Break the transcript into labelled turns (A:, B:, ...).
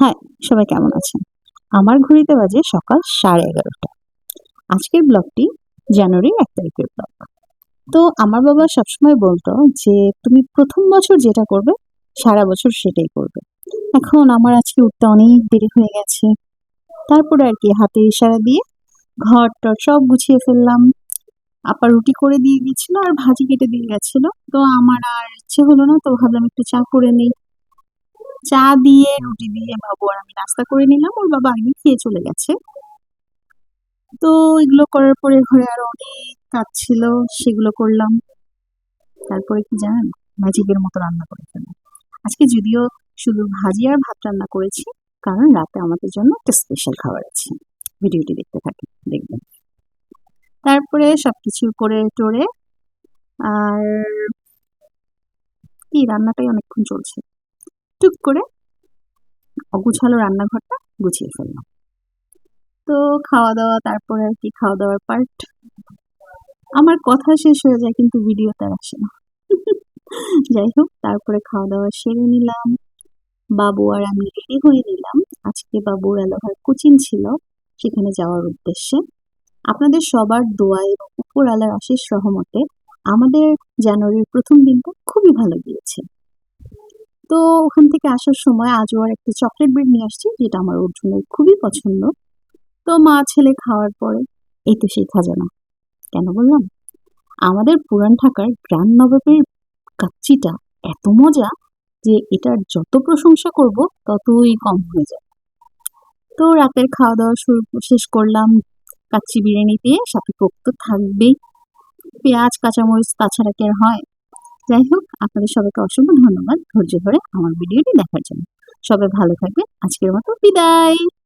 A: High, সবাই কেমন আছেন? আমার ঘড়িতে বাজে সকাল 11:30। আজকের ব্লগটি জানুয়ারির ১ তারিখের ব্লগ। তো আমার বাবা সবসময় বলতো যে, "তুমি ১ম বছর যেটা করবে, সারা বছর সেটাই করবে।" এখন আমার আজকে উঠতে অনেক দেরি হয়ে গেছে। তারপরে আরকি হাতে ইশারা দিয়ে ঘর-টর সব গুছিয়ে ফেললাম। আপা রুটি করে দিয়ে গেছিল আর ভাজি কেটে দিয়ে গেছিল। তো আমার আর ইচ্ছে হলো না, তো ভাবলাম একটু চা করে নেই। চা দিয়ে, রুটি দিয়ে বাবু আর আমি নাস্তা করে নিলাম। ওর বাবা আগেই খেয়ে চলে গেছে। তো এগুলো করার পরে ঘরে আরো অনেক কাজ ছিল, সেগুলো করলাম। তারপরে কি জানেন? ম্যাজিকের মতো রান্না করে ফেললাম। আজকে যদিও শুধু ভাজি আর ভাত রান্না করেছি, কারণ রাতে আমাদের জন্য একটা স্পেশাল খাবার আছে। ভিডিওটি দেখতে থাকুন, দেখবেন। তারপরে সবকিছু করে টরে আর কি রান্নাটাই অনেকক্ষণ চলছে। টুক করে অগুছালো রান্নাঘরটা গুছিয়ে ফেললাম। তো খাওয়া-দাওয়া তারপরে আরকি খাওয়া-দাওয়ার পার্ট। আমার কথা শেষ হয়ে যায় কিন্তু ভিডিওতে আর আসে না। যাই হোক তারপরে খাওয়া-দাওয়া সেরে নিলাম। বাবু আর আমি রেডি হয়ে নিলাম। আজকে বাবুর এলাকার কোচিং ছিল, সেখানে যাওয়ার উদ্দেশ্যে। আপনাদের সবার দোয়া এবং উপরওয়ালার আশিস রহমতে আমাদের জানুয়ারির ১ম দিনটা খুবই ভালো গিয়েছে। তো ওখান থেকে আসার সময় আজও আর একটা চকলেট ব্রেড নিয়ে আসছি, যেটা আমার অর্জুনের খুবই পছন্দ। তো মা ছেলে খাওয়ার পরে এই তো সেই খাজানা। কেন বললাম? আমাদের পুরান ঢাকার গ্রাম নবাবের কাচ্চিটা এত মজা যে এটার যত প্রশংসা করব ততই কম হয়ে যায়। তো রাতের খাওয়া-দাওয়া শেষ করলাম কাচ্চি বিরিয়ানি দিয়ে, সাথে কোক তো থাকবেই। পেঁয়াজ, কাঁচামরিচ তাছাড়া কি আর হয়? যাই হোক, আপনাদের সবাইকে অসংখ্য ধন্যবাদ ধৈর্য ধরে আমার ভিডিওটি দেখার জন্য। সবাই ভালো থাকবেন। আজকের মতো বিদায়।